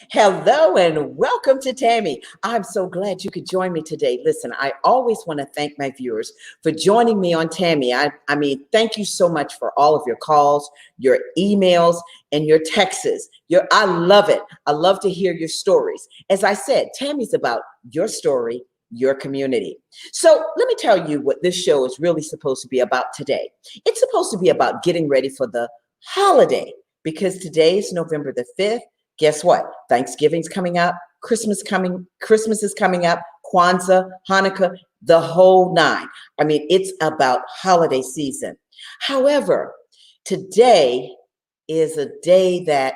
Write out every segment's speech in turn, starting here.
Hello and welcome to Tammy. I'm so glad you could join me today. Listen, I always want to thank my viewers for joining me on Tammy. I mean, thank you so much for all of your calls, your emails, and your texts. I love it. I love to hear your stories. As I said, Tammy's about your story, your community. So let me tell you what this show is really supposed to be about today. It's supposed to be about getting ready for the holiday because today is November the 5th. Guess what? Thanksgiving's coming up, Christmas is coming up, Kwanzaa, Hanukkah, the whole nine. I mean, it's about holiday season. However, today is a day that,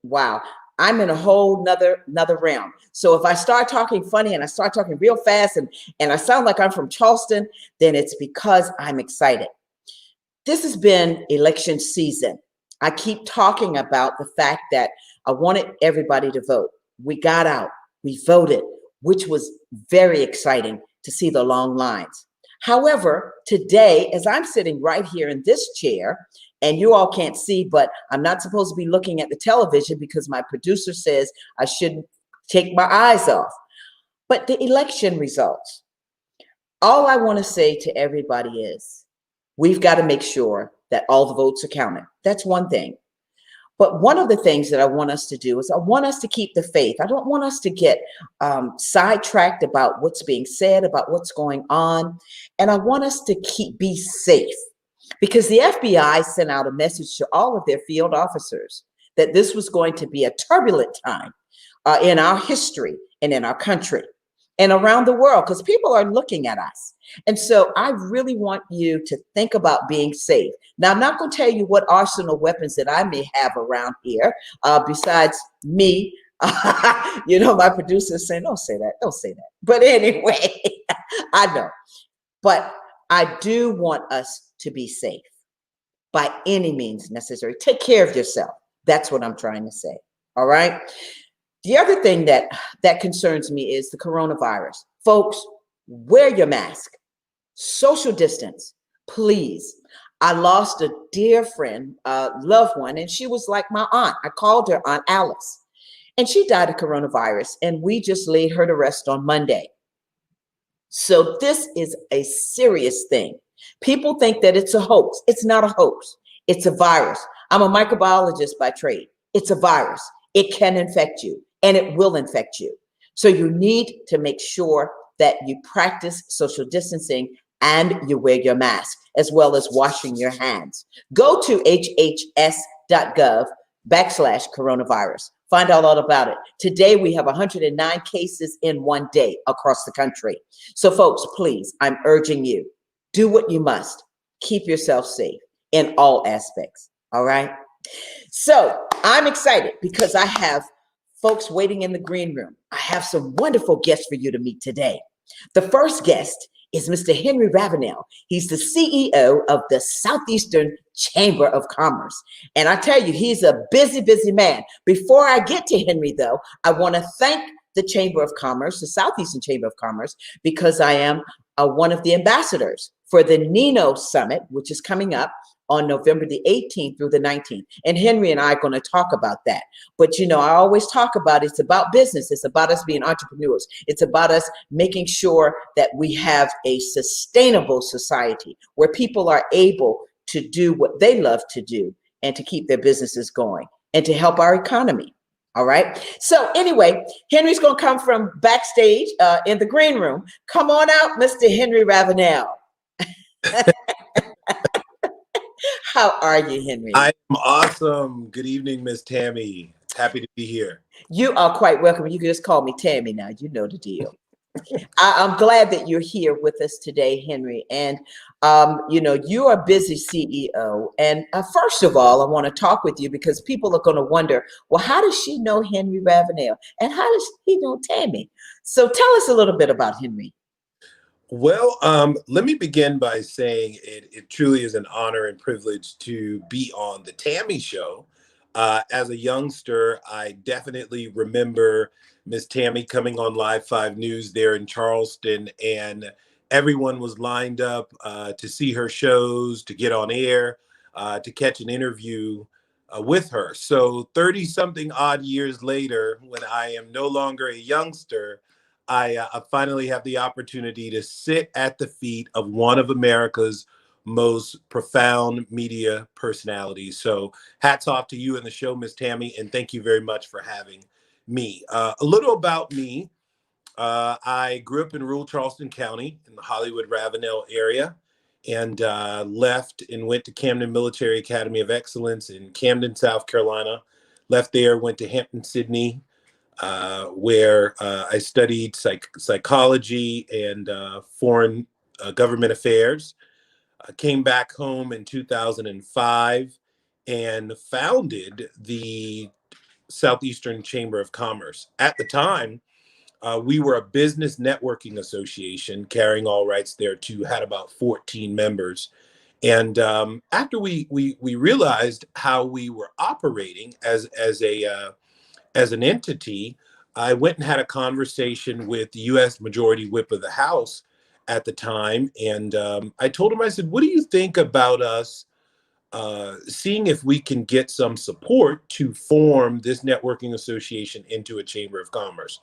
wow, I'm in a whole another realm. So if I start talking funny and I start talking real fast and I sound like I'm from Charleston, then it's because I'm excited. This has been election season. I keep talking about the fact that I wanted everybody to vote. We got out, we voted, which was very exciting to see the long lines. However, today, as I'm sitting right here in this chair, and you all can't see, but I'm not supposed to be looking at the television because my producer says I shouldn't take my eyes off. But the election results, all I want to say to everybody is we've got to make sure that all the votes are counted. That's one thing. But one of the things that I want us to do is I want us to keep the faith. I don't want us to get sidetracked about what's being said, about what's going on. And I want us to be safe because the FBI sent out a message to all of their field officers that this was going to be a turbulent time in our history and in our country and around the world because people are looking at us. And so I really want you to think about being safe. Now, I'm not going to tell you what arsenal weapons that I may have around here besides me. My producer is saying, don't say that. But anyway, I know. But I do want us to be safe by any means necessary. Take care of yourself. That's what I'm trying to say. All right. The other thing that concerns me is the coronavirus. Folks, wear your mask. Social distance, please. I lost a dear friend, loved one, and she was like my aunt. I called her Aunt Alice, and she died of coronavirus, and we just laid her to rest on Monday. So this is a serious thing. People think that it's a hoax. It's not a hoax. It's a virus. I'm a microbiologist by trade. It's a virus. It can infect you, and it will infect you. So you need to make sure that you practice social distancing and you wear your mask, as well as washing your hands. Go to HHS.gov /coronavirus. Find out all about it. Today, we have 109 cases in one day across the country. So folks, please, I'm urging you, do what you must. Keep yourself safe in all aspects, all right? So I'm excited because I have folks waiting in the green room. I have some wonderful guests for you to meet today. The first guest is Mr. Henry Ravenel. He's the CEO of the Southeastern Chamber of Commerce. And I tell you, he's a busy, busy man. Before I get to Henry, though, I want to thank the Chamber of Commerce, the Southeastern Chamber of Commerce, because I am one of the ambassadors for the N.E.N.O Summit, which is coming up on November the 18th through the 19th. And Henry and I are going to talk about that. But, I always talk about it's about business. It's about us being entrepreneurs. It's about us making sure that we have a sustainable society where people are able to do what they love to do and to keep their businesses going and to help our economy. All right. So anyway, Henry's going to come from backstage in the green room. Come on out, Mr. Henry Ravenel. How are you, Henry? I'm awesome. Good evening, Miss Tammy. Happy to be here. You are quite welcome. You can just call me Tammy now. You know the deal. I'm glad that you're here with us today, Henry. And, you are a busy CEO. And first of all, I want to talk with you because people are going to wonder, well, how does she know Henry Ravenel? And how does he know Tammy? So tell us a little bit about Henry. Well, let me begin by saying it truly is an honor and privilege to be on the Tammy Show. As a youngster, I definitely remember Miss Tammy coming on Live 5 News there in Charleston, and everyone was lined up to see her shows, to get on air, to catch an interview with her. So 30 something odd years later, when I am no longer a youngster, I finally have the opportunity to sit at the feet of one of America's most profound media personalities. So hats off to you and the show, Miss Tammy, and thank you very much for having me. A little about me. I grew up in rural Charleston County in the Hollywood Ravenel area, and left and went to Camden Military Academy of Excellence in Camden, South Carolina. Left there, went to Hampton, Sydney, where I studied psychology and foreign government affairs. Came back home in 2005 and founded the Southeastern Chamber of Commerce. At the time, we were a business networking association carrying all rights there too, had about 14 members. And after we realized how we were operating as an entity, I went and had a conversation with the U.S. Majority Whip of the House at the time, and I told him, I said, "What do you think about us seeing if we can get some support to form this networking association into a chamber of commerce?"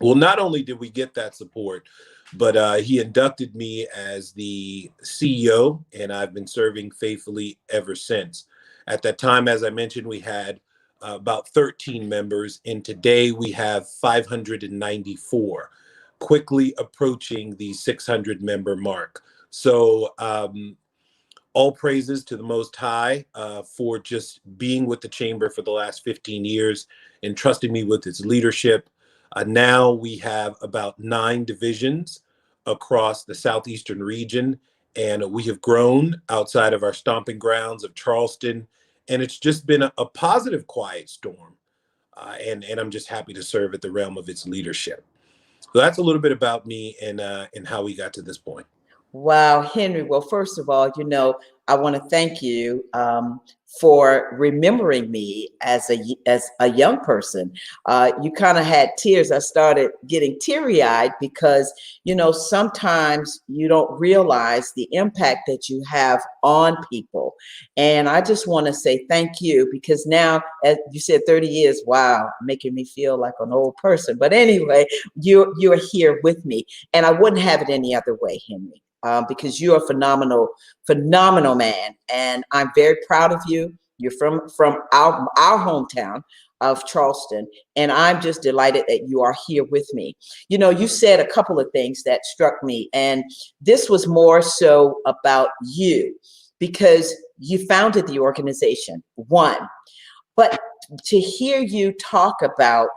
Well, not only did we get that support, but he inducted me as the CEO, and I've been serving faithfully ever since. At that time, as I mentioned, we had about 13 members, and today we have 594, quickly approaching the 600 member mark. So all praises to the Most High for just being with the Chamber for the last 15 years and trusting me with its leadership. Now we have about 9 divisions across the Southeastern region, and we have grown outside of our stomping grounds of Charleston, and it's just been a positive, quiet storm. And I'm just happy to serve at the realm of its leadership. So that's a little bit about me and how we got to this point. Wow, Henry. Well, first of all, I want to thank you for remembering me as a young person. You kind of had tears. I started getting teary-eyed because, sometimes you don't realize the impact that you have on people. And I just want to say thank you, because now, as you said, 30 years, wow, making me feel like an old person. But anyway, you're here with me, and I wouldn't have it any other way, Henry. Because you're a phenomenal man, and I'm very proud of you. You're from our hometown of Charleston, and I'm just delighted that you are here with me. You said a couple of things that struck me, and this was more so about you, because you founded the organization, one, but to hear you talk about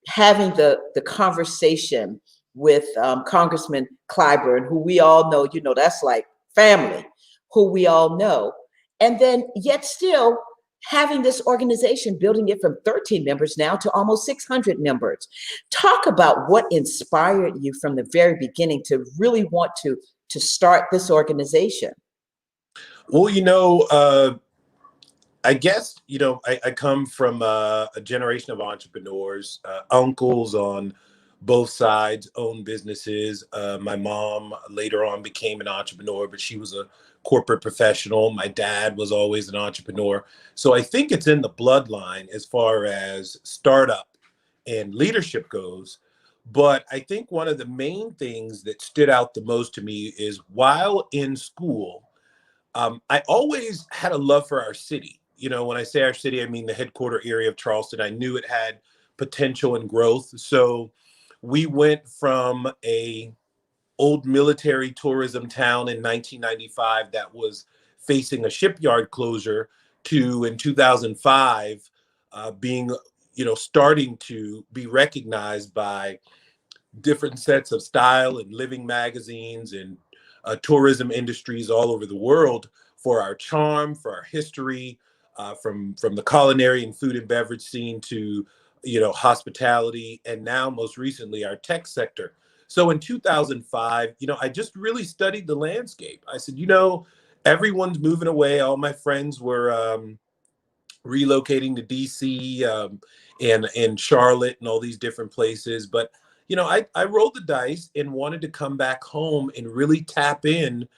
having the conversation with Congressman Clyburn, who we all know, that's like family, who we all know. And then yet still having this organization, building it from 13 members now to almost 600 members. Talk about what inspired you from the very beginning to really want to start this organization. Well, I guess, I come from a generation of entrepreneurs, uncles on both sides own businesses. My mom later on became an entrepreneur, but she was a corporate professional. My dad was always an entrepreneur. So I think it's in the bloodline as far as startup and leadership goes. But I think one of the main things that stood out the most to me is while in school, I always had a love for our city. When I say our city, I mean the headquarter area of Charleston. I knew it had potential and growth. So we went from a old military tourism town in 1995 that was facing a shipyard closure to, in 2005, being, starting to be recognized by different sets of style and living magazines and tourism industries all over the world for our charm, for our history, from the culinary and food and beverage scene to hospitality, and now most recently our tech sector. So in 2005, I just really studied the landscape. I said, everyone's moving away. All my friends were relocating to DC and Charlotte and all these different places. But, I rolled the dice and wanted to come back home and really tap in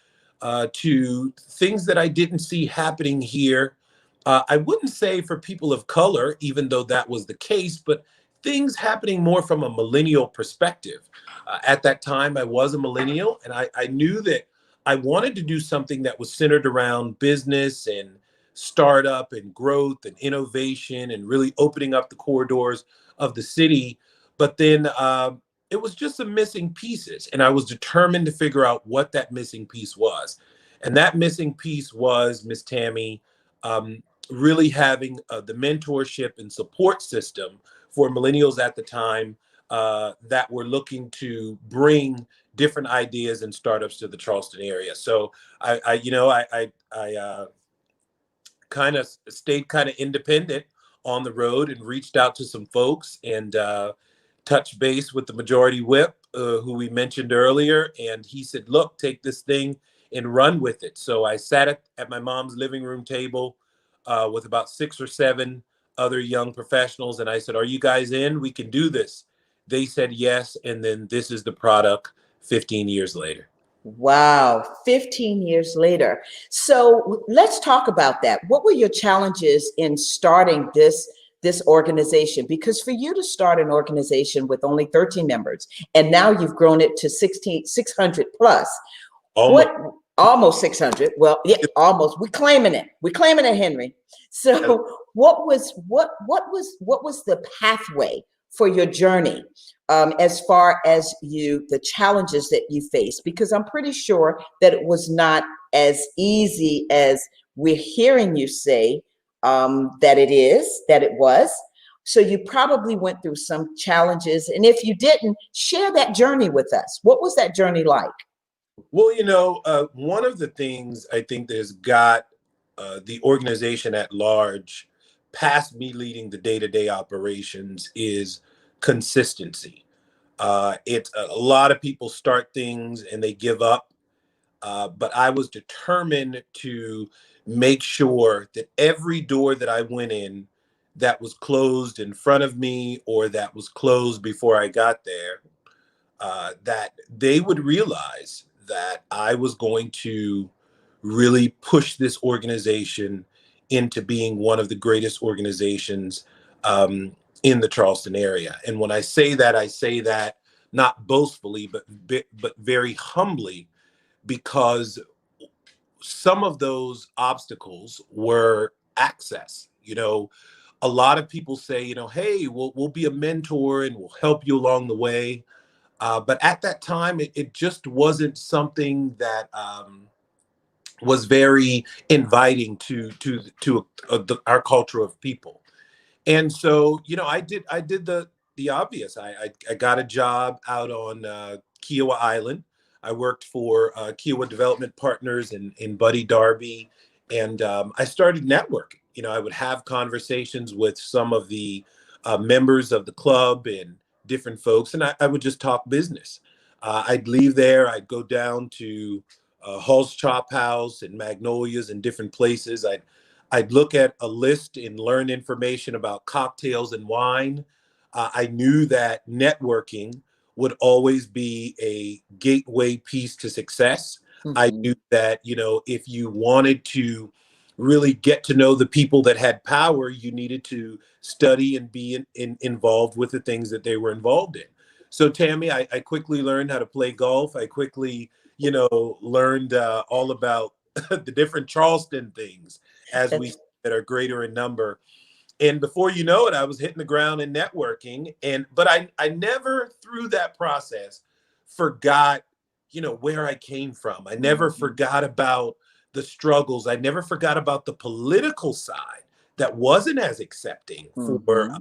to things that I didn't see happening here I wouldn't say for people of color, even though that was the case, but things happening more from a millennial perspective. At that time, I was a millennial, and I knew that I wanted to do something that was centered around business and startup and growth and innovation and really opening up the corridors of the city. But then it was just some missing pieces, and I was determined to figure out what that missing piece was. And that missing piece was, Miss Tammy, really having the mentorship and support system for millennials at the time that were looking to bring different ideas and startups to the Charleston area. So I kind of stayed kind of independent on the road and reached out to some folks and touched base with the majority whip who we mentioned earlier. And he said, look, take this thing and run with it. So I sat at my mom's living room table with about 6 or 7 other young professionals. And I said, are you guys in? We can do this. They said yes. And then this is the product 15 years later. Wow, 15 years later. So let's talk about that. What were your challenges in starting this organization? Because for you to start an organization with only 13 members, and now you've grown it to 600 plus, almost 600. Well, yeah, almost. We're claiming it. We're claiming it, Henry. So what was the pathway for your journey as far as the challenges that you faced? Because I'm pretty sure that it was not as easy as we're hearing you say that it was. So you probably went through some challenges. And if you didn't, share that journey with us. What was that journey like? Well, one of the things I think that has got the organization at large, past me leading the day-to-day operations, is consistency. It's a lot of people start things and they give up, but I was determined to make sure that every door that I went in that was closed in front of me or that was closed before I got there, that they would realize that I was going to really push this organization into being one of the greatest organizations in the Charleston area. And when I say that not boastfully, but very humbly, because some of those obstacles were access. A lot of people say, hey, we'll be a mentor and we'll help you along the way. But at that time, it just wasn't something that was very inviting to our culture of people. And so, I did the obvious. I got a job out on Kiowa Island. I worked for Kiowa Development Partners in Buddy Darby, and I started networking. I would have conversations with some of the members of the club and different folks, and I would just talk business. I'd leave there. I'd go down to Hall's Chop House and Magnolias and different places. I'd look at a list and learn information about cocktails and wine. I knew that networking would always be a gateway piece to success. Mm-hmm. I knew that, if you wanted to really get to know the people that had power, you needed to study and be involved with the things that they were involved in. So, Tammy, I quickly learned how to play golf. I quickly, learned all about the different Charleston things that are greater in number. And before you know it, I was hitting the ground and networking. But I never through that process forgot, where I came from. I never forgot about the struggles. I never forgot about the political side that wasn't as accepting for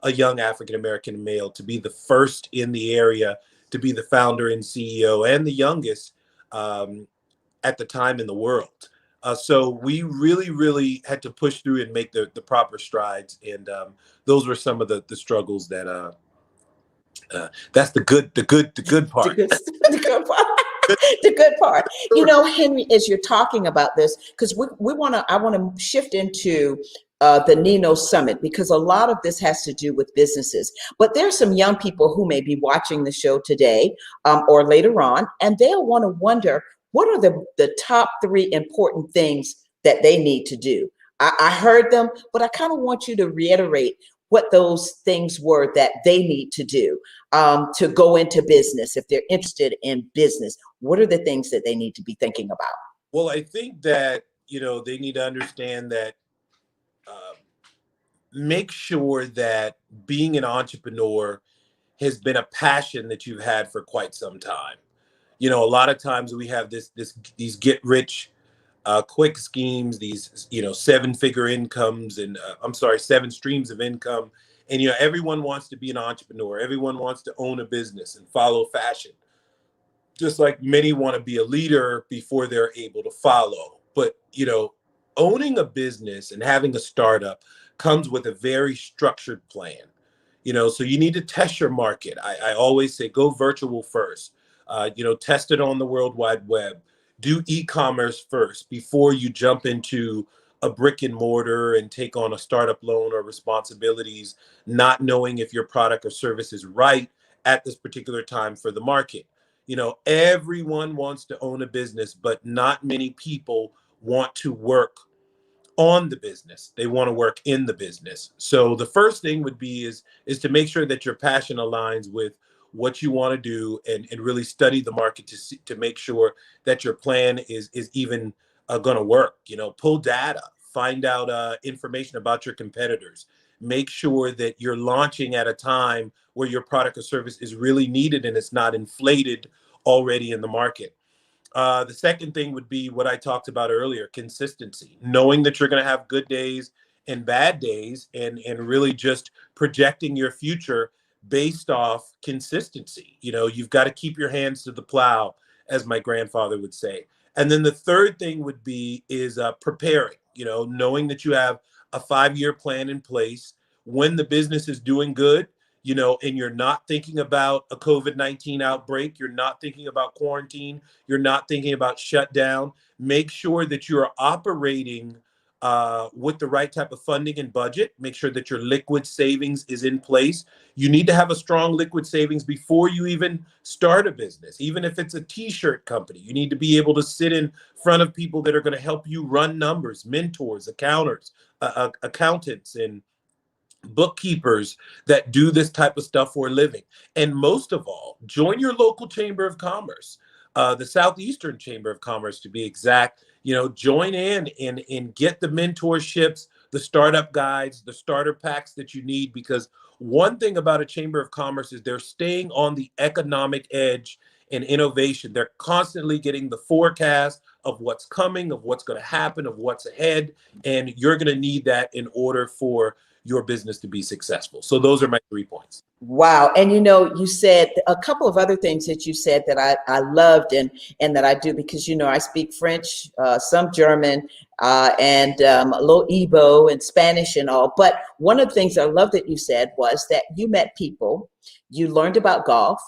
a young African-American male to be the first in the area, to be the founder and CEO and the youngest at the time in the world. So we really, really had to push through and make the proper strides. And those were some of the struggles that that's the good part. The good part. The good part. Henry, as you're talking about this, because I want to shift into the N.E.N.O Summit, because a lot of this has to do with businesses. But there's some young people who may be watching the show today or later on, and they'll want to wonder, what are the top 3 important things that they need to do? I heard them, but I kind of want you to reiterate what those things were that they need to do to go into business. If they're interested in business, what are the things that they need to be thinking about? Well, I think that, they need to understand that uh, make sure that being an entrepreneur has been a passion that you've had for quite some time. A lot of times we have these get rich quick schemes, these, 7-figure incomes and I'm sorry, 7 streams of income. And, everyone wants to be an entrepreneur. Everyone wants to own a business and follow fashion, just like many want to be a leader before they're able to follow. But, owning a business and having a startup comes with a very structured plan. So you need to test your market. I always say go virtual first. Test it on the World Wide Web. Do e-commerce first before you jump into a brick and mortar and take on a startup loan or responsibilities, not knowing if your product or service is right at this particular time for the market. Everyone wants to own a business, but not many people want to work on the business. They want to work in the business. So the first thing would be is to make sure that your passion aligns with what you want to do, and really study the market to make sure that your plan is even going to work. Pull data, find out information about your competitors. Make sure that you're launching at a time where your product or service is really needed and it's not inflated already in the market. The second thing would be what I talked about earlier: consistency, knowing that you're going to have good days and bad days, and really just projecting your future based off consistency. You've got to keep your hands to the plow, as my grandfather would say. And then the third thing would be is preparing, knowing that you have a 5-year plan in place when the business is doing good, and you're not thinking about a COVID-19 outbreak, you're not thinking about quarantine, you're not thinking about shutdown. Make sure that you are operating with the right type of funding and budget. Make sure that your liquid savings is in place. You need to have a strong liquid savings before you even start a business. Even if it's a t-shirt company, you need to be able to sit in front of people that are going to help you run numbers, mentors, accountants, and bookkeepers that do this type of stuff for a living. And most of all, join your local chamber of commerce, the Southeastern Chamber of Commerce to be exact. Join in and get the mentorships, the startup guides, the starter packs that you need, because one thing about a chamber of commerce is they're staying on the economic edge and innovation. They're constantly getting the forecast of what's coming, of what's going to happen, of what's ahead, and you're going to need that in order for your business to be successful. So those are my 3 points. Wow. And you said a couple of other things that you said that I loved and that I do, because I speak French, some German, and a little Igbo and Spanish and all. But one of the things I love that you said was that you met people, you learned about golf,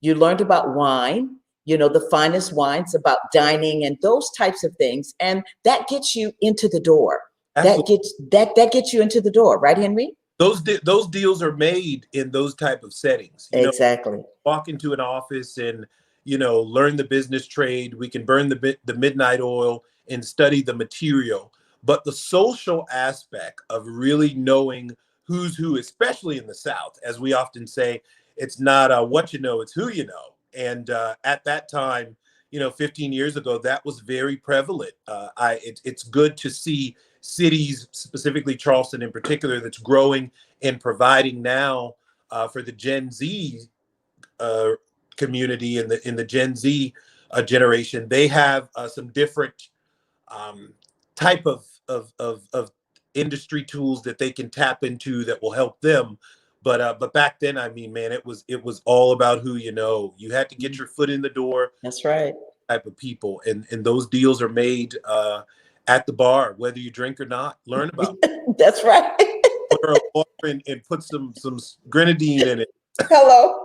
you learned about wine, the finest wines, about dining and those types of things. And that gets you into the door. Absolutely. That gets you into the door, right, Henry? Those deals are made in those type of settings. Exactly. Walk into an office and learn the business trade. We can burn the midnight oil and study the material, but the social aspect of really knowing who's who, especially in the South, as we often say, it's not what you know, it's who you know. And at that time, 15 years ago, that was very prevalent. It's good to see cities, specifically Charleston in particular, that's growing and providing now for the Gen Z community and in the Gen Z generation. They have some different type of industry tools that they can tap into that will help them. But back then, I mean, man, it was all about who you know. You had to get your foot in the door. That's right. Type of people, and those deals are made at the bar, whether you drink or not. Learn about it. That's right. Order a water and put some grenadine in it. Hello.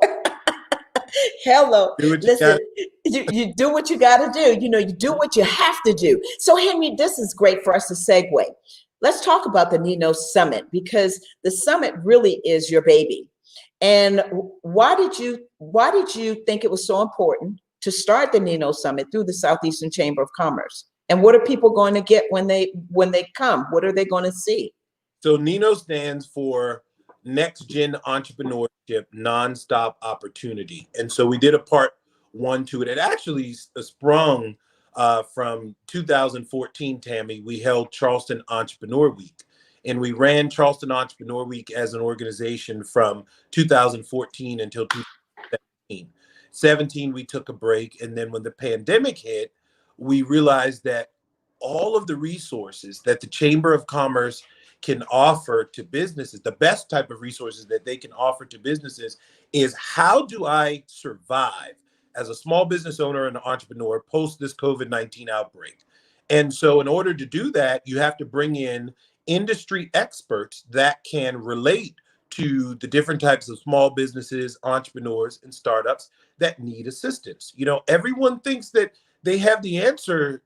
Hello. Listen, You you do what you got to do. You do what you have to do. So, Henry, this is great for us to segue. Let's talk about the N.E.N.O Summit, because the summit really is your baby. And why did you think it was so important to start the N.E.N.O Summit through the Southeastern Chamber of Commerce? And what are people going to get when they come? What are they going to see? So N.E.N.O stands for Next Gen Entrepreneurship Nonstop Opportunity. And so we did a part one to it. It actually sprung from 2014, Tammy. We held Charleston Entrepreneur Week. And we ran Charleston Entrepreneur Week as an organization from 2014 until 2017. 17, we took a break. And then when the pandemic hit, we realized that all of the resources that the Chamber of Commerce can offer to businesses, the best type of resources that they can offer to businesses is, how do I survive as a small business owner and entrepreneur post this COVID-19 outbreak? And so in order to do that, you have to bring in industry experts that can relate to the different types of small businesses, entrepreneurs, and startups that need assistance. You know, everyone thinks that they have the answer,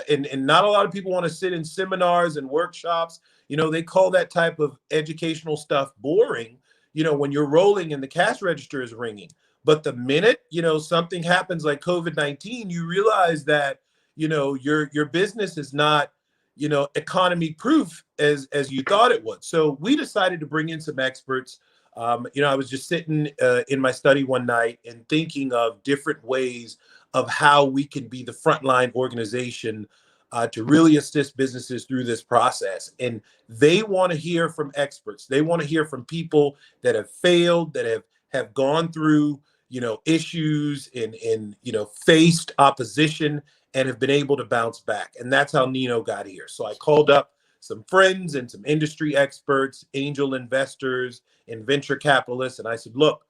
and not a lot of people want to sit in seminars and workshops. You know, they call that type of educational stuff boring, you know, when you're rolling and the cash register is ringing. But the minute, you know, something happens like COVID-19, you realize that, you know, your business is not, you know, economy proof as you thought it was. So we decided to bring in some experts. You know, I was just sitting in my study one night and thinking of different ways of how we can be the frontline organization to really assist businesses through this process. And they want to hear from experts. They want to hear from people that have failed, that have gone through, you know, issues and you know, faced opposition and have been able to bounce back. And that's how N.E.N.O got here. So I called up some friends and some industry experts, angel investors, and venture capitalists. And I said, look,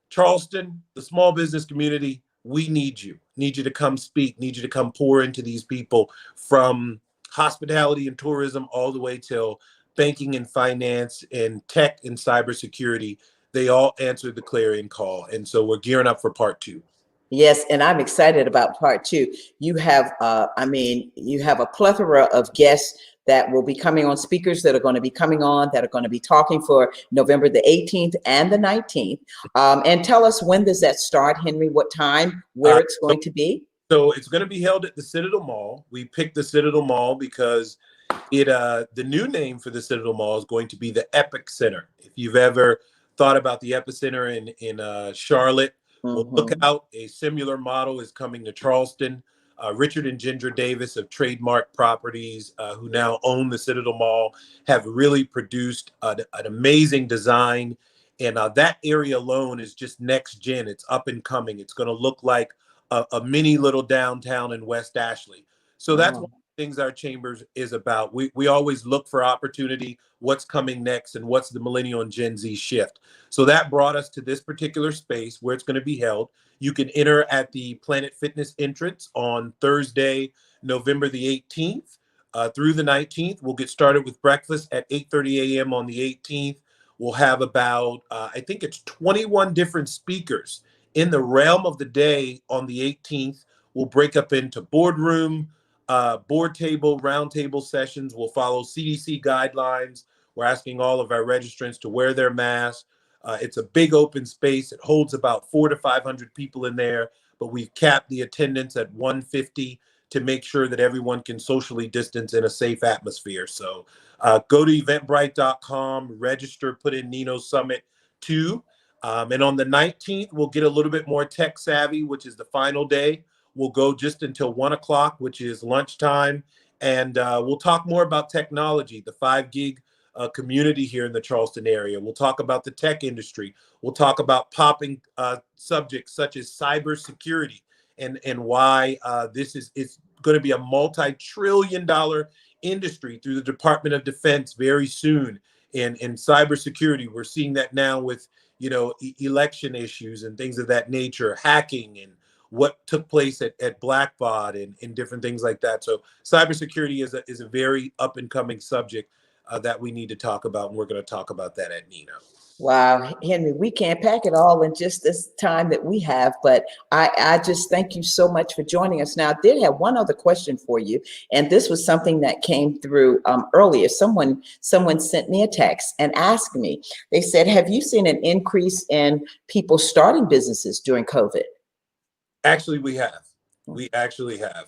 Charleston, the small business community, we need you to come speak, need you to come pour into these people, from hospitality and tourism all the way till banking and finance and tech and cybersecurity. They all answered the clarion call. And so we're gearing up for part two. Yes, and I'm excited about part two. You have, you have a plethora of guests that will be coming on, speakers that are going to be coming on, that are going to be talking for November the 18th and the 19th. And tell us, when does that start, Henry? What time, where it's going to be? So it's going to be held at the Citadel Mall. We picked the Citadel Mall because the new name for the Citadel Mall is going to be the Epic Center. If you've ever thought about the Epicenter in Charlotte, well, look out, a similar model is coming to Charleston. Richard and Ginger Davis of Trademark Properties, who now own the Citadel Mall, have really produced an amazing design. And that area alone is just next gen. It's up and coming. It's going to look like a mini little downtown in West Ashley. So that's one of the things our chambers is about. We always look for opportunity, what's coming next, and what's the millennial and Gen Z shift. So that brought us to this particular space where it's going to be held. You can enter at the Planet Fitness entrance on Thursday, November the 18th through the 19th. We'll get started with breakfast at 8:30 a.m. on the 18th. We'll have about, I think it's 21 different speakers in the realm of the day on the 18th. We'll break up into boardroom, board table, round table sessions. We'll follow CDC guidelines. We're asking all of our registrants to wear their masks. It's a big open space. It holds about 400 to 500 people in there, but we've capped the attendance at 150 to make sure that everyone can socially distance in a safe atmosphere. So go to eventbrite.com, register, put in N.E.N.O Summit 2. And on the 19th, we'll get a little bit more tech savvy, which is the final day. We'll go just until 1 o'clock, which is lunchtime. And we'll talk more about technology, the 5 gig community here in the Charleston area. We'll talk about the tech industry. We'll talk about popping subjects such as cybersecurity and why this is going to be a multi-trillion-dollar industry through the Department of Defense very soon. And in cybersecurity, we're seeing that now with, you know, election issues and things of that nature, hacking and what took place at Blackbot and different things like that. So cybersecurity is a very up and coming subject that we need to talk about, and we're going to talk about that at N.E.N.O. Wow, Henry, we can't pack it all in just this time that we have, but I just thank you so much for joining us. Now, I did have one other question for you, and this was something that came through earlier. Someone sent me a text and asked me, they said, have you seen an increase in people starting businesses during COVID? Actually, we have. We actually have.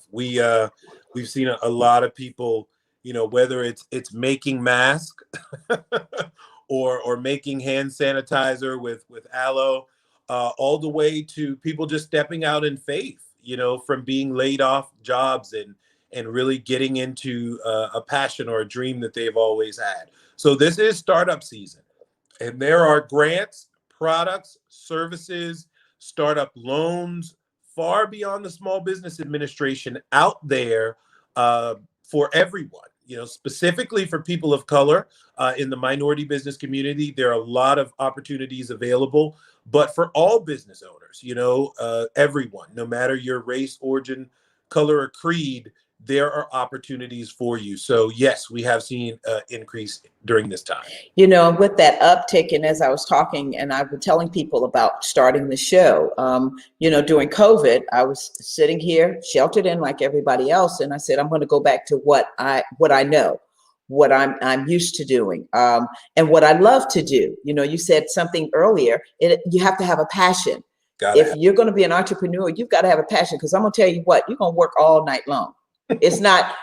We've seen a lot of people, whether it's making masks or making hand sanitizer with aloe, all the way to people just stepping out in faith, from being laid off jobs and really getting into a passion or a dream that they've always had. So this is startup season, and there are grants, products, services, startup loans far beyond the Small Business Administration out there for everyone. Specifically for people of color in the minority business community, there are a lot of opportunities available. But for all business owners, everyone, no matter your race, origin, color, or creed, there are opportunities for you. So yes, we have seen increase during this time. With that uptick, and as I was talking and I've been telling people about starting the show, during COVID, I was sitting here sheltered in like everybody else. And I said, I'm going to go back to what I know, what I'm used to doing, and what I love to do. You said something earlier, you have to have a passion. If you're going to be an entrepreneur, you've got to have a passion, because I'm going to tell you what, you're going to work all night long. It's not,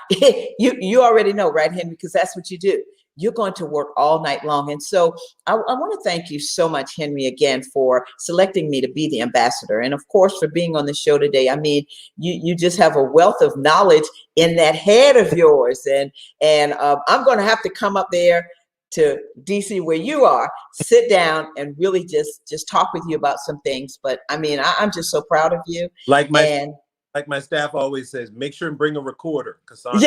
you already know, right, Henry? Because that's what you do. You're going to work all night long. And so I want to thank you so much, Henry, again, for selecting me to be the ambassador. And of course, for being on the show today. I mean, you just have a wealth of knowledge in that head of yours. And I'm going to have to come up there to DC where you are, sit down and really just talk with you about some things. But I mean, I'm just so proud of you. Like my staff always says, make sure and bring a recorder. Cassandra.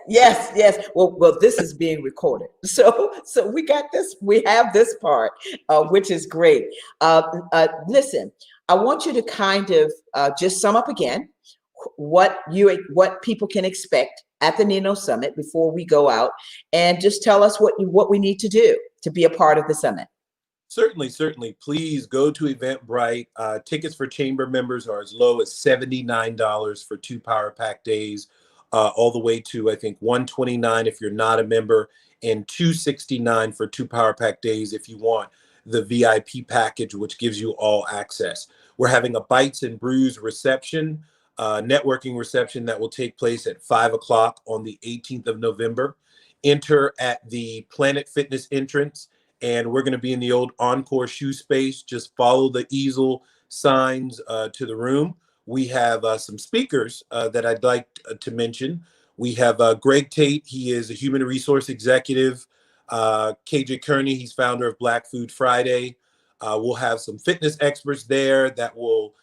Yes. Well, this is being recorded. So we got this, we have this part, which is great. Listen, I want you to kind of just sum up again what people can expect at the N.E.N.O Summit before we go out, and just tell us what we need to do to be a part of the summit. Certainly. Please go to Eventbrite. Tickets for chamber members are as low as $79 for 2 Power Pack days, all the way to, I think, $129 if you're not a member, and $269 for 2 Power Pack days if you want the VIP package, which gives you all access. We're having a Bites and Brews reception, networking reception that will take place at 5 o'clock on the 18th of November. Enter at the Planet Fitness entrance. And we're going to be in the old Encore shoe space. Just follow the easel signs to the room. We have some speakers that I'd like to mention. We have Greg Tate. He is a human resource executive. KJ Kearney, he's founder of Black Food Friday. We'll have some fitness experts there that will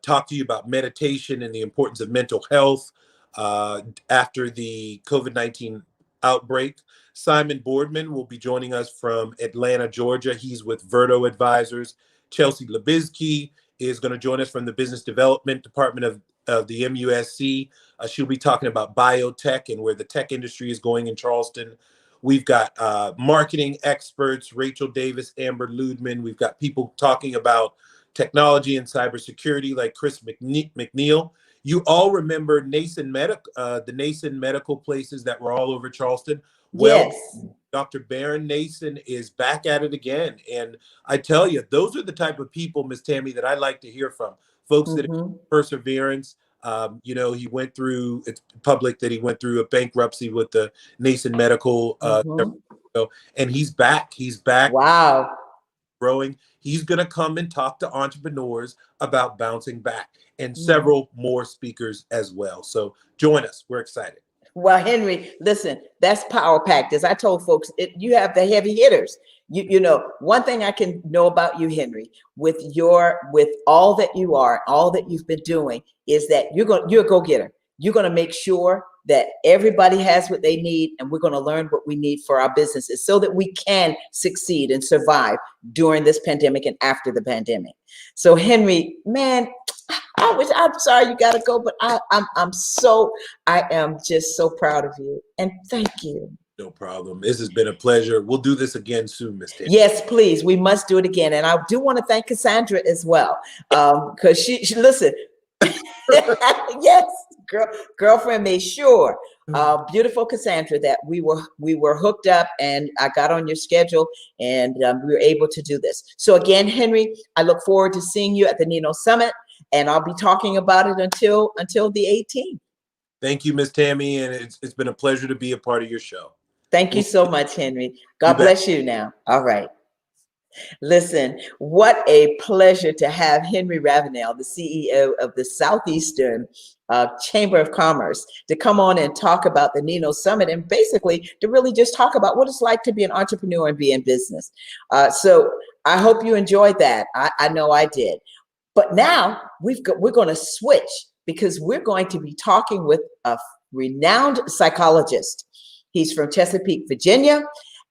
talk to you about meditation and the importance of mental health after the COVID-19 outbreak. Simon Boardman will be joining us from Atlanta, Georgia. He's with Verto Advisors. Chelsea Labizki is going to join us from the Business Development Department of the MUSC. She'll be talking about biotech and where the tech industry is going in Charleston. We've got marketing experts, Rachel Davis, Amber Ludman. We've got people talking about technology and cybersecurity like Chris McNeil. You all remember the N.E.N.O medical places that were all over Charleston. Well, yes. Dr. Baron N.E.N.O is back at it again. And I tell you, those are the type of people, Ms. Tammy, that I like to hear from. Folks that have perseverance. He went through, it's public that he went through a bankruptcy with the N.E.N.O medical, and he's back. He's back. Wow. Growing. He's going to come and talk to entrepreneurs about bouncing back, and several more speakers as well. So join us. We're excited. Well, Henry, listen, that's power packed. As I told folks, you have the heavy hitters. You know, one thing I can know about you, Henry, with all that you are, all that you've been doing, is that you're a go-getter. You're going to make sure that everybody has what they need, and we're going to learn what we need for our businesses so that we can succeed and survive during this pandemic and after the pandemic. So, Henry, man, I'm sorry you got to go, but I am just so proud of you, and thank you. No problem. This has been a pleasure. We'll do this again soon, Ms. Tammy. Yes, please. We must do it again. And I do want to thank Cassandra as well, because she listen. Yes, girlfriend made sure, beautiful Cassandra, that we were hooked up, and I got on your schedule, and we were able to do this. So again, Henry, I look forward to seeing you at the N.E.N.O Summit, and I'll be talking about it until the 18th. Thank you, Miss Tammy, and it's been a pleasure to be a part of your show. Thank you so much, Henry. God You bet. bless you now. All right. Listen, what a pleasure to have Henry Ravenel, the CEO of the Southeastern Chamber of Commerce, to come on and talk about the N.E.N.O Summit, and basically to really just talk about what it's like to be an entrepreneur and be in business. So I hope you enjoyed that. I know I did. But now we're going to switch, because we're going to be talking with a renowned psychologist. He's from Chesapeake, Virginia,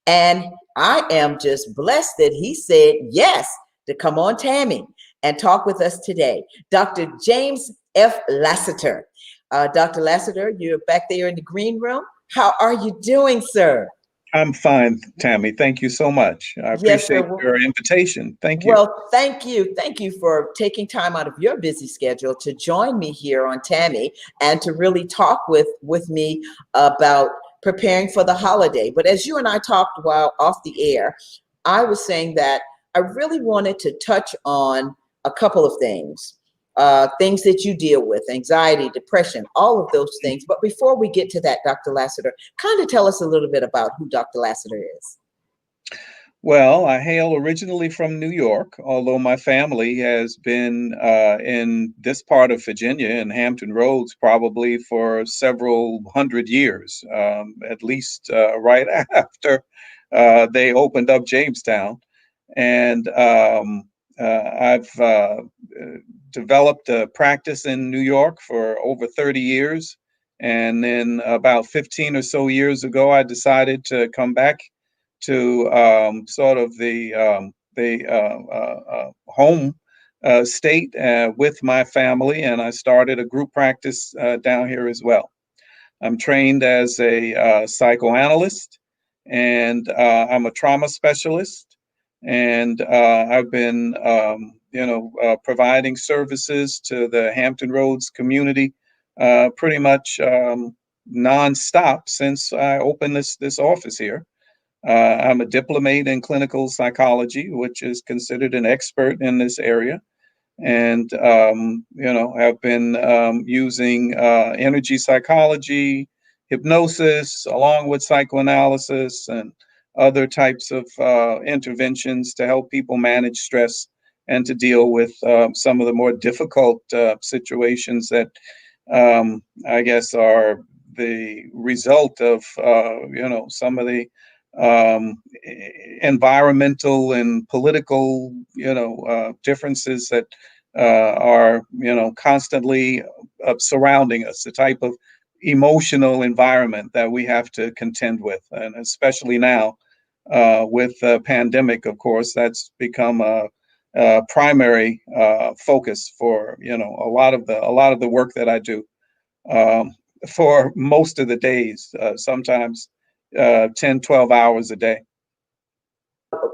and I am just blessed that he said yes to come on, Tammy, and talk with us today. Dr. James F. Lassiter. Dr. Lassiter, you're back there in the green room. How are you doing, sir? I'm fine, Tammy. Thank you so much. I Yes, appreciate sir. your invitation. Thank you. Well, thank you. Thank you for taking time out of your busy schedule to join me here on Tammy and to really talk with me about preparing for the holiday. But as you and I talked while off the air, I was saying that I really wanted to touch on a couple of things, things that you deal with, anxiety, depression, all of those things. But before we get to that, Dr. Lassiter, kind of tell us a little bit about who Dr. Lassiter is. Well, I hail originally from New York, although my family has been in this part of Virginia in Hampton Roads probably for several hundred years, at least right after they opened up Jamestown. And I've developed a practice in New York for over 30 years. And then about 15 or so years ago, I decided to come back to sort of the home state with my family, and I started a group practice down here as well. I'm trained as a psychoanalyst, and I'm a trauma specialist, and I've been, providing services to the Hampton Roads community pretty much nonstop since I opened this office here. I'm a diplomate in clinical psychology, which is considered an expert in this area. And, have been using energy psychology, hypnosis, along with psychoanalysis and other types of interventions to help people manage stress and to deal with some of the more difficult situations that I guess are the result of, some of the environmental and political, differences that are, constantly surrounding us, the type of emotional environment that we have to contend with. And especially now with the pandemic, of course, that's become a primary focus for, a lot of the work that I do for most of the days, sometimes 10, 12 hours a day.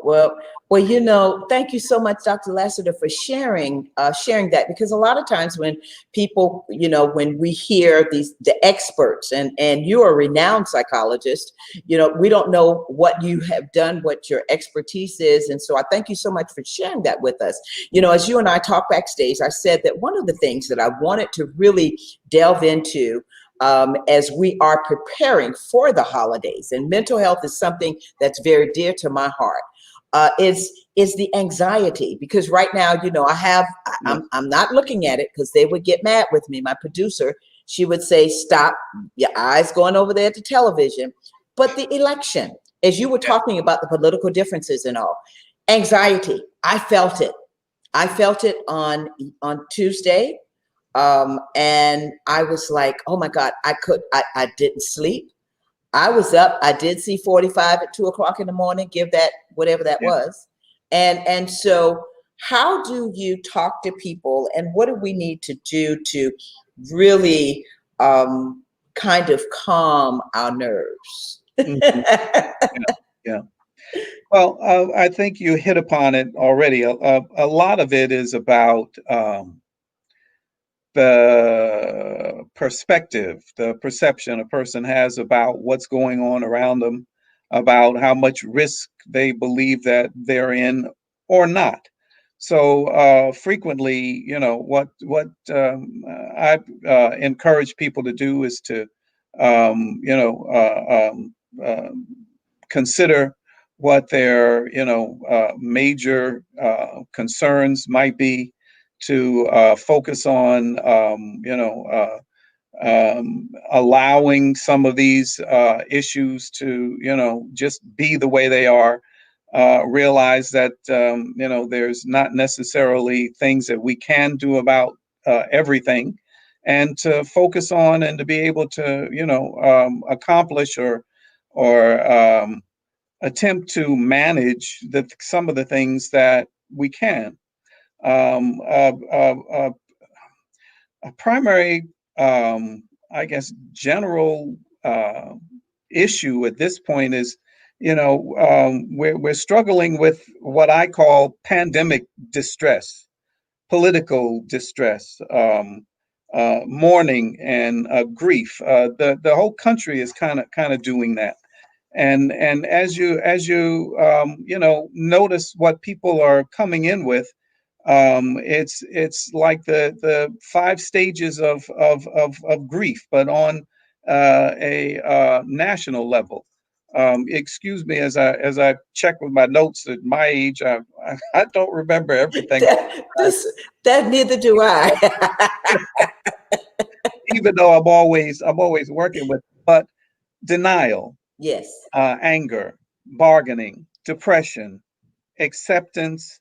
Well, thank you so much, Dr. Lassiter, for sharing that, because a lot of times when people, when we hear the experts, and you're a renowned psychologist, we don't know what you have done, what your expertise is. And so I thank you so much for sharing that with us. As you and I talked backstage, I said that one of the things that I wanted to really delve into as we are preparing for the holidays, and mental health is something that's very dear to my heart, is the anxiety. Because right now, I'm not looking at it, because they would get mad with me. My producer, she would say, stop, your eyes going over there to television. But the election, as you were talking about the political differences and all, anxiety, I felt it. I felt it on Tuesday. And I was like, oh my God, I didn't sleep. I was up. I did see 45 at 2:00 in the morning, give that, whatever that was. And so how do you talk to people, and what do we need to do to really kind of calm our nerves? Yeah. Well, I think you hit upon it already. A lot of it is about the perspective, the perception a person has about what's going on around them, about how much risk they believe that they're in or not. So frequently, what I encourage people to do is to, um, you know, uh, um, uh, consider what their, major concerns might be, to focus on, allowing some of these issues to, just be the way they are. Realize that, there's not necessarily things that we can do about everything, and to focus on and to be able to, accomplish or attempt to manage some of the things that we can. Um, uh, uh, uh, a primary, I guess, general issue at this point is, we're struggling with what I call pandemic distress, political distress, mourning, and grief. The whole country is kind of doing that. And as you notice what people are coming in with, it's like the five stages of grief, but on a national level. Excuse me as I check with my notes. At my age, I don't remember everything. that neither do I. Even though I'm always working with, but denial, Yes. anger, bargaining, depression, acceptance,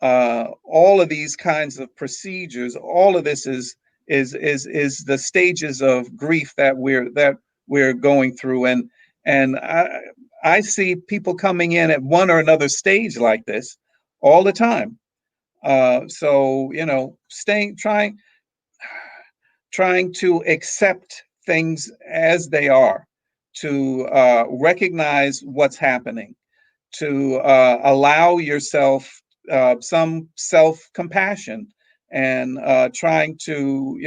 all of these kinds of procedures. All of this is the stages of grief that we're going through, and I see people coming in at one or another stage like this all the time. So staying trying to accept things as they are, to recognize what's happening, to allow yourself some self-compassion, and trying to,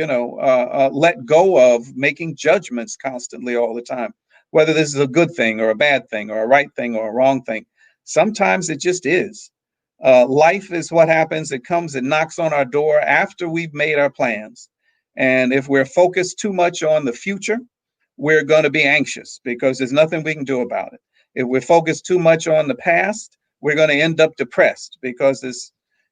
let go of making judgments constantly all the time, whether this is a good thing or a bad thing or a right thing or a wrong thing. Sometimes it just is. Life is what happens. It comes and knocks on our door after we've made our plans. And if we're focused too much on the future, we're going to be anxious because there's nothing we can do about it. If we're focused too much on the past, we're going to end up depressed because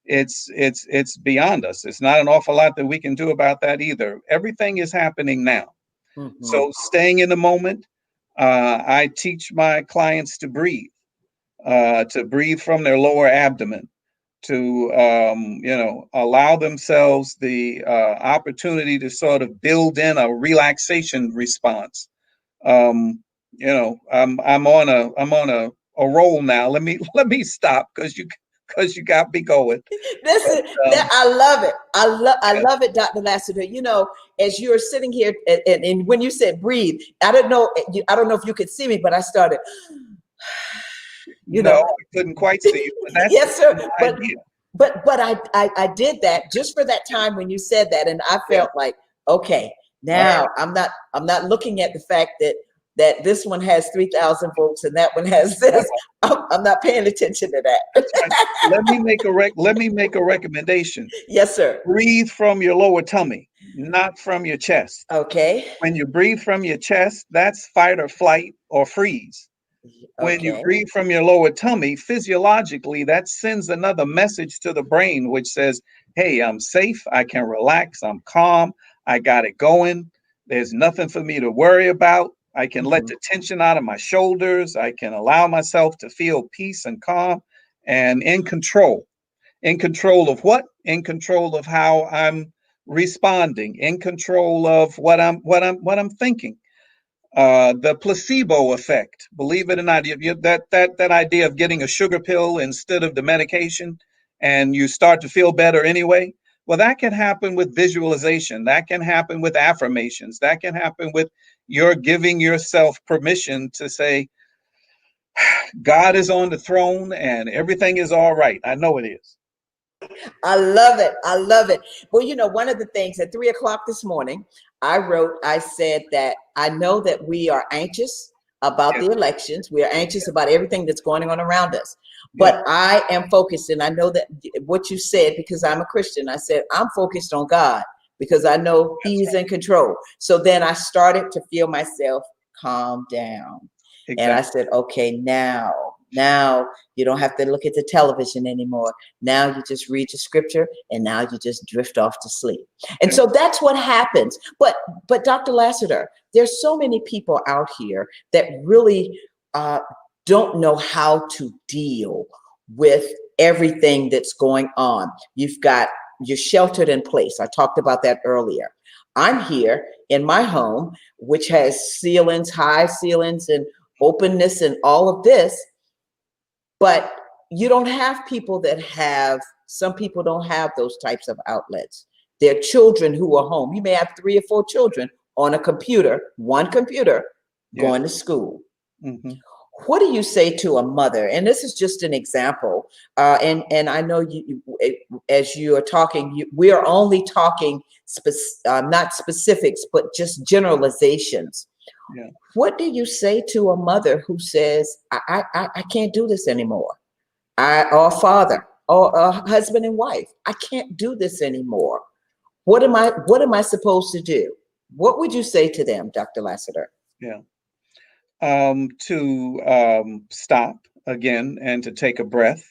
it's beyond us. It's not an awful lot that we can do about that either. Everything is happening now. Mm-hmm. So staying in the moment, I teach my clients to breathe from their lower abdomen, to allow themselves the opportunity to sort of build in a relaxation response. I'm on a roll now. Let me stop because you got me going. Listen, I love it. I love it, Dr. Lassiter. As you're sitting here, and when you said breathe, I don't know if you could see me, but I started. No, I couldn't quite see you. But that's yes, sir. the idea. But I did that just for that time when you said that, and I felt like, okay, now I'm not looking at the fact that this one has 3,000 volts and that one has this. I'm not paying attention to that. Let me make a recommendation. Yes, sir. Breathe from your lower tummy, not from your chest. Okay. When you breathe from your chest, that's fight or flight or freeze. When you Okay. breathe from your lower tummy, physiologically, that sends another message to the brain, which says, hey, I'm safe, I can relax, I'm calm, I got it going. There's nothing for me to worry about. I can let the tension out of my shoulders. I can allow myself to feel peace and calm and in control. In control of what? In control of how I'm responding, in control of what I'm thinking. The placebo effect, believe it or not, that idea of getting a sugar pill instead of the medication, and you start to feel better anyway. Well, that can happen with visualization. That can happen with affirmations. That can happen with your giving yourself permission to say, God is on the throne and everything is all right. I know it is. I love it. I love it. Well, one of the things at 3:00 this morning, I said that I know that we are anxious, about Yeah. the elections. We are anxious about everything that's going on around us. Yeah. But I am focused, and I know that what you said, because I'm a Christian, I said, I'm focused on God because I know He's in control. So then I started to feel myself calm down. And I Exactly. said, okay, now you don't have to look at the television anymore. Now you just read your scripture, and now you just drift off to sleep. And so that's what happens. But Dr. Lassiter, there's so many people out here that really don't know how to deal with everything that's going on. You're sheltered in place. I talked about that earlier. I'm here in my home, which has ceilings, high ceilings, and openness and all of this, but you don't have people that have, some people don't have those types of outlets. They're children who are home. You may have 3 or 4 children on a computer, one computer, Yeah. going to school. Mm-hmm. What do you say to a mother? And this is just an example. And I know as you are talking, we are only talking not specifics, but just generalizations. Yeah. What do you say to a mother who says, I can't do this anymore? Or a father, or a husband and wife, I can't do this anymore. What am I supposed to do? What would you say to them, Dr. Lassiter? Yeah. To stop again and to take a breath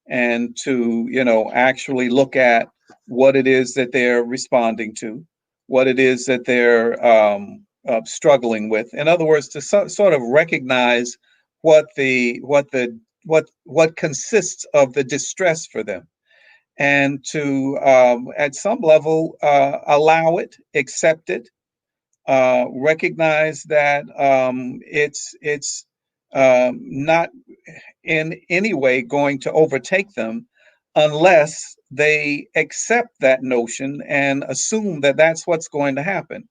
and to, actually look at what it is that they're responding to, what it is that they're struggling with. In other words, to sort of recognize what consists of the distress for them, and to at some level allow it, accept it, recognize that it's not in any way going to overtake them unless they accept that notion and assume that that's what's going to happen.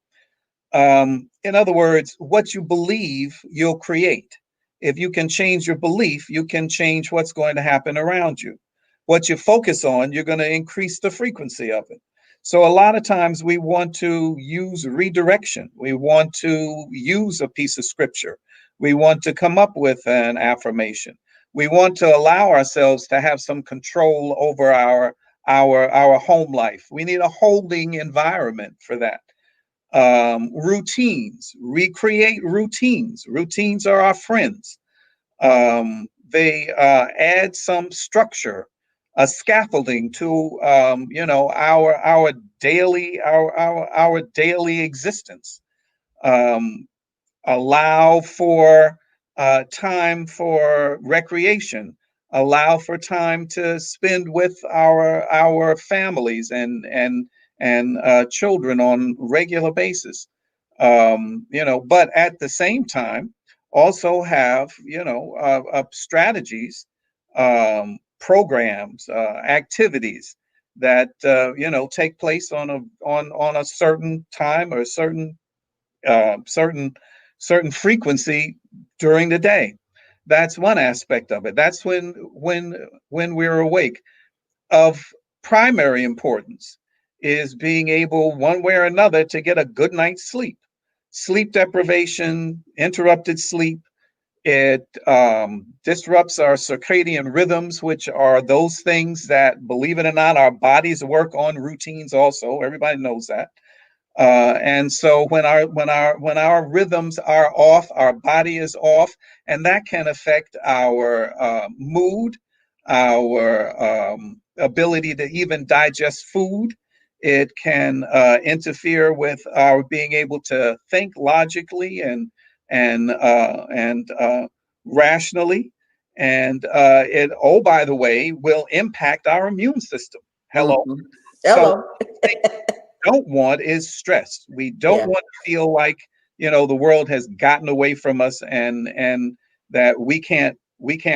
In other words, what you believe, you'll create. If you can change your belief, you can change what's going to happen around you. What you focus on, you're going to increase the frequency of it. So a lot of times we want to use redirection. We want to use a piece of scripture. We want to come up with an affirmation. We want to allow ourselves to have some control over our home life. We need a holding environment for that. Routines, recreate routines. Routines are our friends. They add some structure, a scaffolding to our daily existence. Um, Allow for time for recreation. Allow for time to spend with our families and children on regular basis. But at the same time, also have strategies, programs, activities that take place on a certain time or certain frequency during the day. That's one aspect of it. That's when we're awake. Of primary importance is being able, one way or another, to get a good night's sleep. Sleep deprivation, interrupted sleep, it disrupts our circadian rhythms, which are those things that, believe it or not, our bodies work on routines also. Everybody knows that. And so when our rhythms are off, our body is off, and that can affect our mood, our ability to even digest food. It can interfere with our being able to think logically and rationally, and it, oh, by the way, will impact our immune system. Hello. Mhm. So Hello. don't want is stress. We don't Yeah. want to feel like the world has gotten away from us and that we can't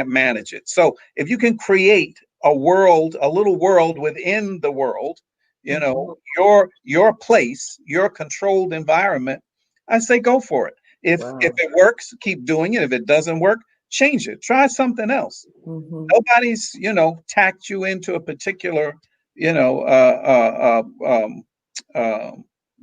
manage it. So if you can create a world, a little world within the world, Mhm. your place, your controlled environment, I say go for it. If Wow. it works, keep doing it. If it doesn't work, change it. Try something else. Mhm. Nobody's tacked you into a particular you know uh, uh, uh, um, uh,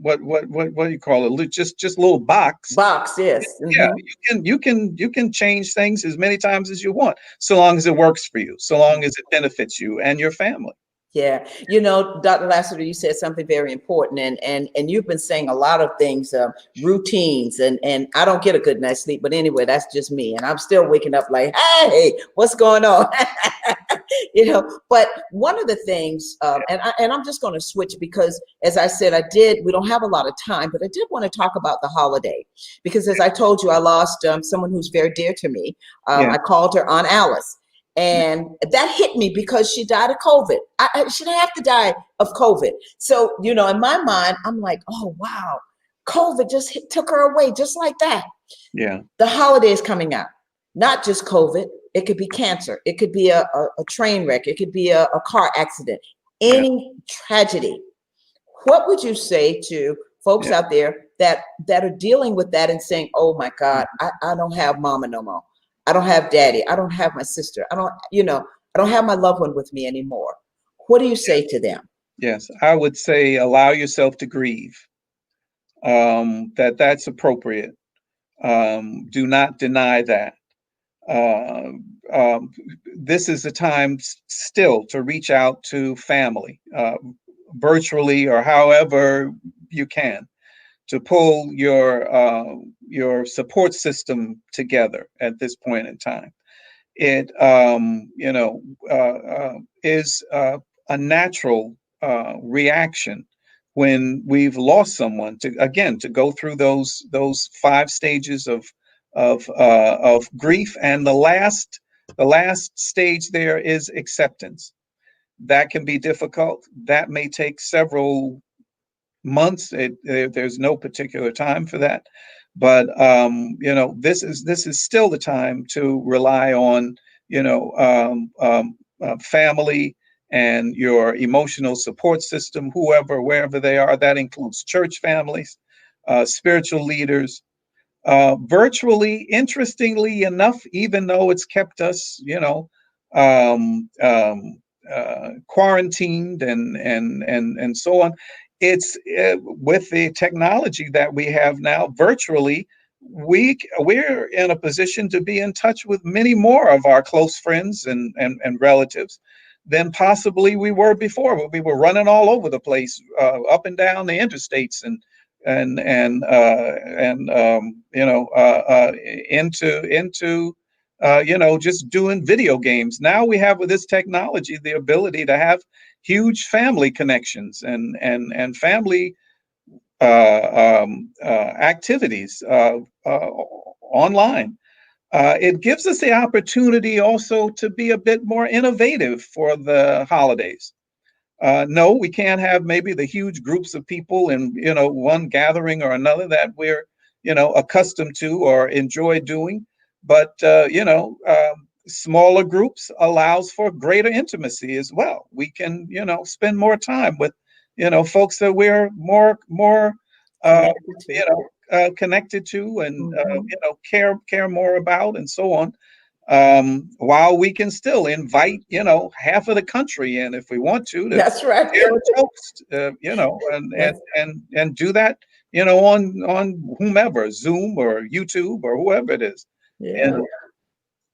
what do you call it? Just little box. Box, yes. Yeah, Mhm. you can change things as many times as you want, so long as it works for you, so long as it benefits you and your family. Yeah, you know, Dr. Lassiter, you said something very important, and you've been saying a lot of things, routines, and I don't get a good night's sleep, but anyway, that's just me, and I'm still waking up like, hey, what's going on? You know, but one of the things, and I'm just going to switch because, as I said, we don't have a lot of time, but I did want to talk about the holiday because, as I told you, I lost someone who's very dear to me. Yeah. I called her Aunt Alice. And that hit me because she died of COVID. She didn't have to die of COVID. So, you know, in my mind, I'm like, oh, wow, COVID just took her away just like that. Yeah. The holiday is coming out, not just COVID. It could be cancer. It could be a train wreck. It could be a car accident, any tragedy. What would you say to folks out there that are dealing with that and saying, oh, my God, I don't have mama no more. I don't have daddy. I don't have my sister. I don't have my loved one with me anymore. What do you say to them? Yes, I would say allow yourself to grieve. That's appropriate. Do not deny that. This is the time still to reach out to family, virtually or however you can, to pull your support system together at this point in time. It is a natural reaction when we've lost someone, to go through those 5 stages of grief, and the last stage there is acceptance. That can be difficult. That may take several months. There's no particular time for that, but this is still the time to rely on family and your emotional support system, wherever they are. That includes church families, spiritual leaders, virtually. Interestingly enough, even though it's kept us quarantined and so on, it's with the technology that we have now, virtually, we're in a position to be in touch with many more of our close friends and relatives than possibly we were before. We were running all over the place, up and down the interstates into just doing video games. Now we have, with this technology, the ability to have huge family connections and family activities online. It gives us the opportunity also to be a bit more innovative for the holidays. No, we can't have maybe the huge groups of people in one gathering or another that we're accustomed to or enjoy doing, but smaller groups allows for greater intimacy as well. We can spend more time with folks that we're more connected to and care more about, and so on. While we can still invite half of the country in if we want to That's right. share a toast, and do that on whomever, Zoom or YouTube or whoever it is. Yeah.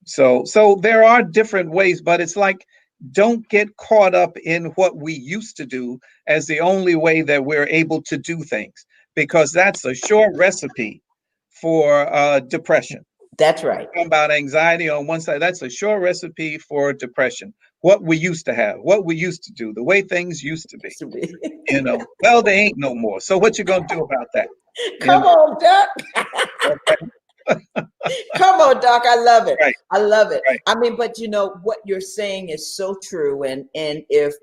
So there are different ways, but it's like, don't get caught up in what we used to do as the only way that we're able to do things, because that's a sure recipe for depression. That's right. About anxiety on one side, that's a sure recipe for depression. What we used to have, what we used to do, the way things used to be. Well, they ain't no more. So what you gonna do about that? Come on, Doc. Come on, Doc. I love it. Right. I love it. Right. I mean, but what you're saying is so true. And if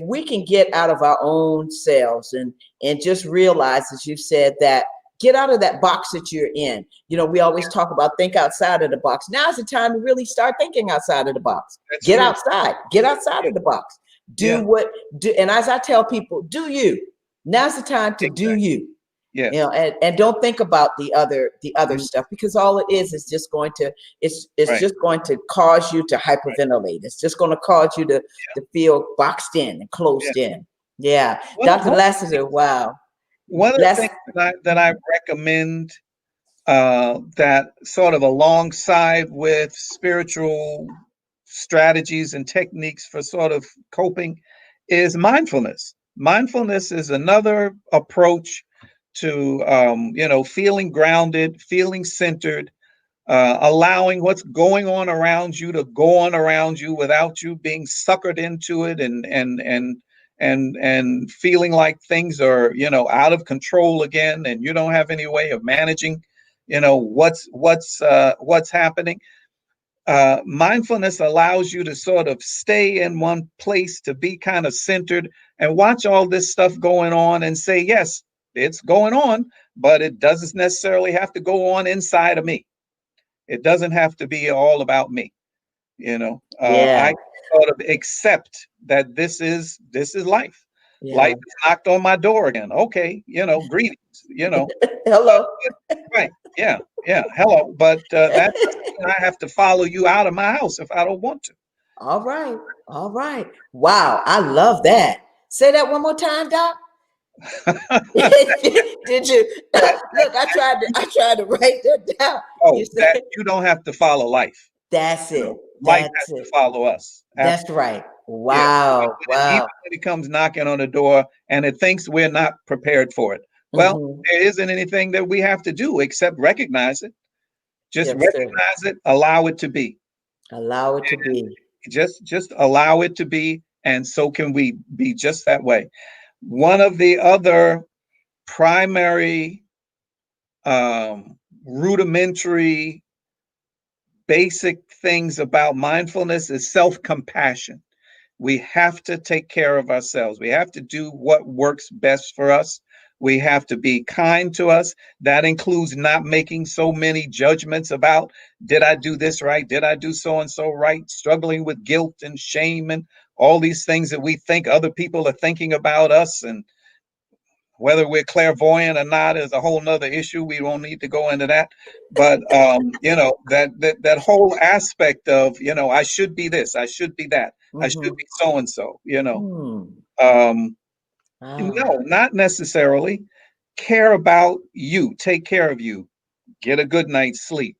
we can get out of our own selves and just realize, as you said, that get out of that box that you're in. We always talk about think outside of the box. Now's the time to really start thinking outside of the box. That's get true. outside. Get outside of the box. Do. And as I tell people, do you. Now's the time to do you. Yes. And don't think about the other stuff, because all it is just going to just going to cause you to hyperventilate. It's just going to cause you to feel boxed in and closed in. Yeah. Well, Dr. Lassiter, wow. One of the That's things that I recommend that sort of alongside with spiritual strategies and techniques for sort of coping is mindfulness. Mindfulness is another approach to, feeling grounded, feeling centered, allowing what's going on around you to go on around you without you being suckered into it and feeling like things are out of control again, and you don't have any way of managing what's happening. Mindfulness allows you to sort of stay in one place, to be kind of centered and watch all this stuff going on and say, yes, it's going on, but it doesn't necessarily have to go on inside of me. It doesn't have to be all about me. yeah, I sort of accept that this is life. yeah. Life has knocked on my door again. Okay, greetings. Uh, Hello. right? Yeah, yeah. Hello, but that doesn't mean I have to follow you out of my house if I don't want to. All right. All right. Wow. I love that. Say that one more time, Doc. Did you look? I tried to write that down. You Oh, that said you don't have to follow life. that's it. Life That's has to it. follow us. That's Absolutely. right. Yeah. Wow. Even Wow. when it comes knocking on the door and it thinks we're not prepared for it. Well, Hmm. there isn't anything that we have to do except recognize it. Just Yes, sir. recognize it, allow it to be. Allow it to be. Just allow it to be, and so can we be just that way. One of the other primary rudimentary basic things about mindfulness is self-compassion. We have to take care of ourselves. We have to do what works best for us. We have to be kind to us. That includes not making so many judgments about, did I do this right? Did I do so and so right? Struggling with guilt and shame and all these things that we think other people are thinking about us. And whether we're clairvoyant or not is a whole nother issue. We won't need to go into that. But that whole aspect of, I should be this, I should be that, I should Hmm. be so and so, Hmm. Um, Ah, no, not necessarily. Care about you, take care of you, get a good night's sleep,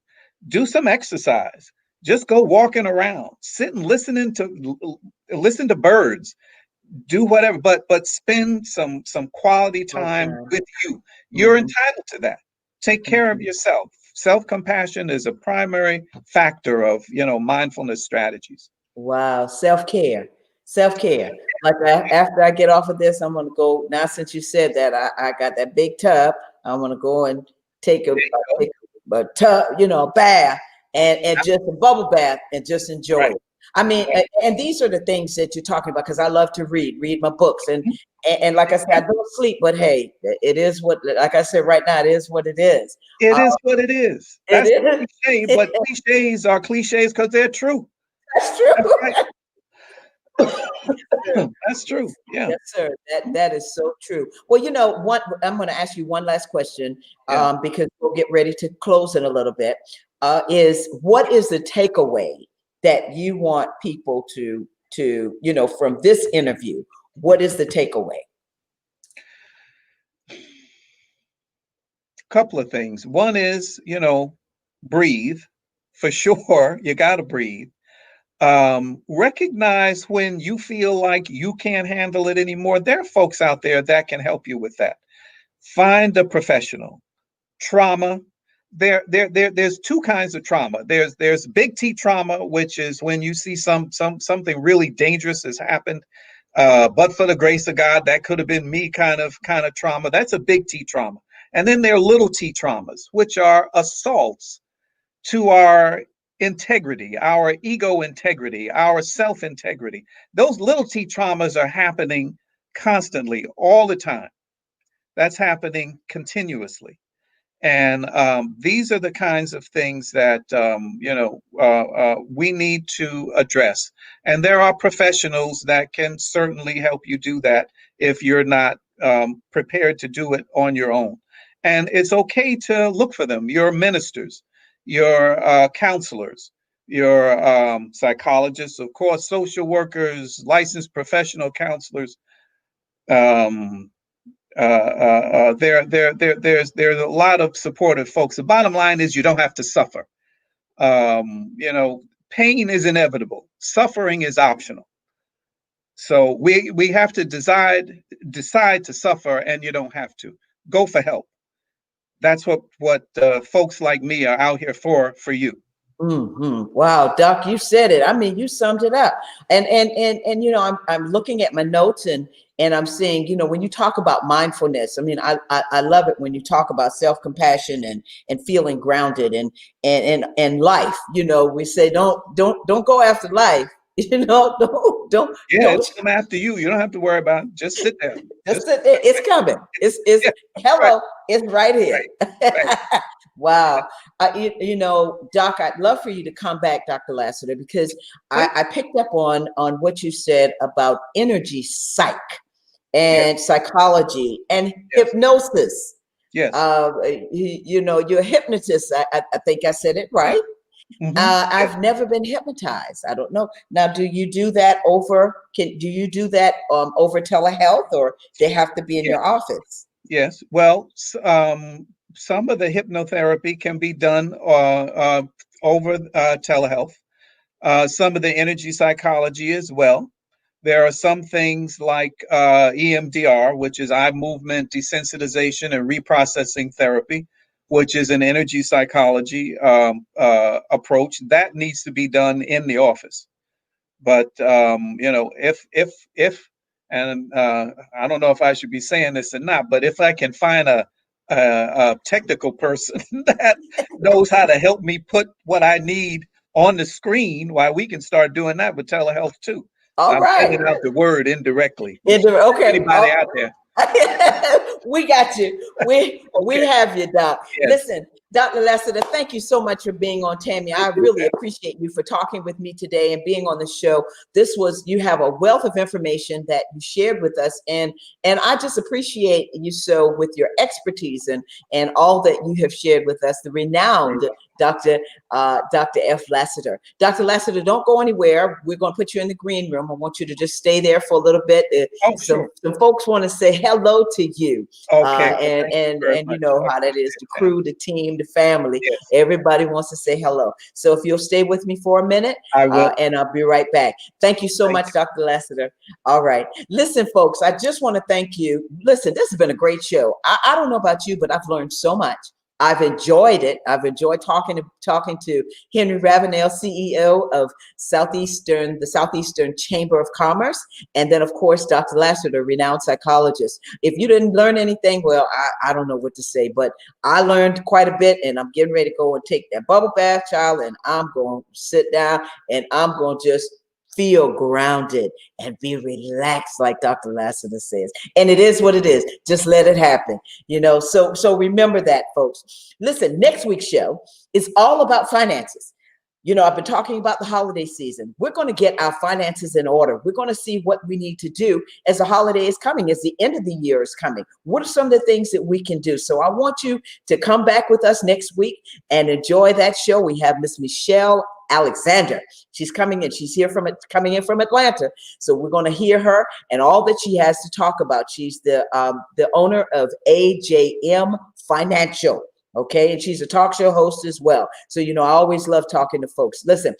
do some exercise, just go walking around, sit and listen to birds, do whatever, but spend some quality time okay. with you. You're Hmm. entitled to that. Take care of Hmm. yourself. Self-compassion is a primary factor of mindfulness strategies. Wow. Self-care. Self-care. Like after I get off of this, I'm gonna go now. Since you said that, I got that big tub. I'm gonna go and take a, There you go. take a tub, a bath, and just a bubble bath, and just enjoy Right, it. I mean, right. and these are the things that you're talking about because I love to read my books, and like I said, I don't sleep, but hey, it is what. Like I said, right now, it is what it is. It Uh, is what it is. it That's the is. cliche, but cliches are cliches because they're true. That's That's true. right. That's true. Yeah, Yes, sir. That is so true. Well, what I'm going to ask you one last question, yeah. because we'll get ready to close in a little bit. Is what is the takeaway that you want people to from this interview? What is the takeaway? Couple of things. One is, breathe for sure. You got to breathe. Recognize when you feel like you can't handle it anymore. There are folks out there that can help you with that. Find a professional. Trauma. There's two kinds of trauma. There's big T trauma, which is when you see something really dangerous has happened. But for the grace of God, that could have been me kind of trauma. That's a big T trauma. And then there are little T traumas, which are assaults to our integrity, our ego integrity, our self integrity. Those little T traumas are happening constantly, all the time. That's happening continuously. And these are the kinds of things that we need to address. And there are professionals that can certainly help you do that if you're not prepared to do it on your own. And it's okay to look for them. Your ministers, your counselors, your psychologists, of course, social workers, licensed professional counselors. Um, There's a lot of supportive folks. The bottom line is you don't have to suffer. Pain is inevitable. Suffering is optional. So we have to decide to suffer, and you don't have to. Go for help. That's what folks like me are out here for you. Wow, Doc, you said it. I mean, you summed it up. And I'm looking at my notes and I'm seeing, when you talk about mindfulness, I mean, I love it when you talk about self-compassion and feeling grounded and life. We say don't go after life. Don't It's come after you. You don't have to worry about it. Just sit there. Just sit there. It's coming. It's hello. Right. It's right here. Right. Wow. Doc, I'd love for you to come back, Dr. Lassiter, because I picked up on what you said about energy psych and psychology and hypnosis. Yes. You're a hypnotist. I think I said it right. I've never been hypnotized. I don't know. Now, do you do that over telehealth, or they have to be in your office? Yes. Well, some of the hypnotherapy can be done over telehealth. Some of the energy psychology as well. There are some things like EMDR, which is eye movement desensitization and reprocessing therapy, which is an energy psychology approach that needs to be done in the office. But if and I don't know if I should be saying this or not, but if I can find a technical person that knows how to help me put what I need on the screen, why we can start doing that with telehealth too. All right. I'm getting out the word indirectly. Okay. Anybody out there? We got you. We have you, Doc. Yes. Listen, Dr. Lassiter, thank you so much for being on Tammy. I really appreciate you for talking with me today and being on the show. You have a wealth of information that you shared with us, and I just appreciate you so with your expertise and all that you have shared with us, the renowned Dr. F. Lassiter. Dr. Lassiter, don't go anywhere. We're going to put you in the green room. I want you to just stay there for a little bit. Some folks want to say hello to you. Okay. And you know how that is, the crew, the team, the family. Yes. Everybody wants to say hello. So if you'll stay with me for a minute, I will. And I'll be right back. Thank you so much, Dr. Lassiter. All right. Listen, folks, I just want to thank you. Listen, this has been a great show. I don't know about you, but I've learned so much. I've enjoyed it. I've enjoyed talking to Henry Ravenel, CEO of the Southeastern Chamber of Commerce, and then of course Dr. Lassiter, renowned psychologist. If you didn't learn anything, well, I don't know what to say, but I learned quite a bit, and I'm getting ready to go and take that bubble bath, child, and I'm going to sit down and I'm going to just feel grounded and be relaxed, like Dr. Lassiter says. And it is what it is. Just let it happen. So remember that, folks. Listen, next week's show is all about finances. I've been talking about the holiday season. We're going to get our finances in order. We're going to see what we need to do as the holiday is coming, as the end of the year is coming. What are some of the things that we can do? So I want you to come back with us next week and enjoy that show. We have Miss Michelle Alexander. She's coming in. She's coming in from Atlanta. So we're going to hear her and all that she has to talk about. She's the owner of AJM Financial. Okay. And she's a talk show host as well. So, I always love talking to folks. Listen,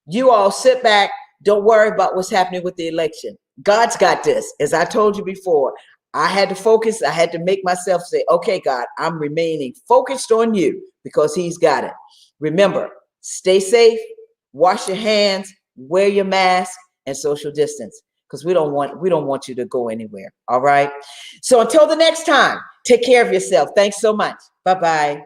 you all sit back. Don't worry about what's happening with the election. God's got this. As I told you before, I had to focus. I had to make myself say, okay, God, I'm remaining focused on you because he's got it. Remember, stay safe, wash your hands, wear your mask, and social distance, because we don't want you to go anywhere. All right. So until the next time, take care of yourself. Thanks so much. Bye-bye.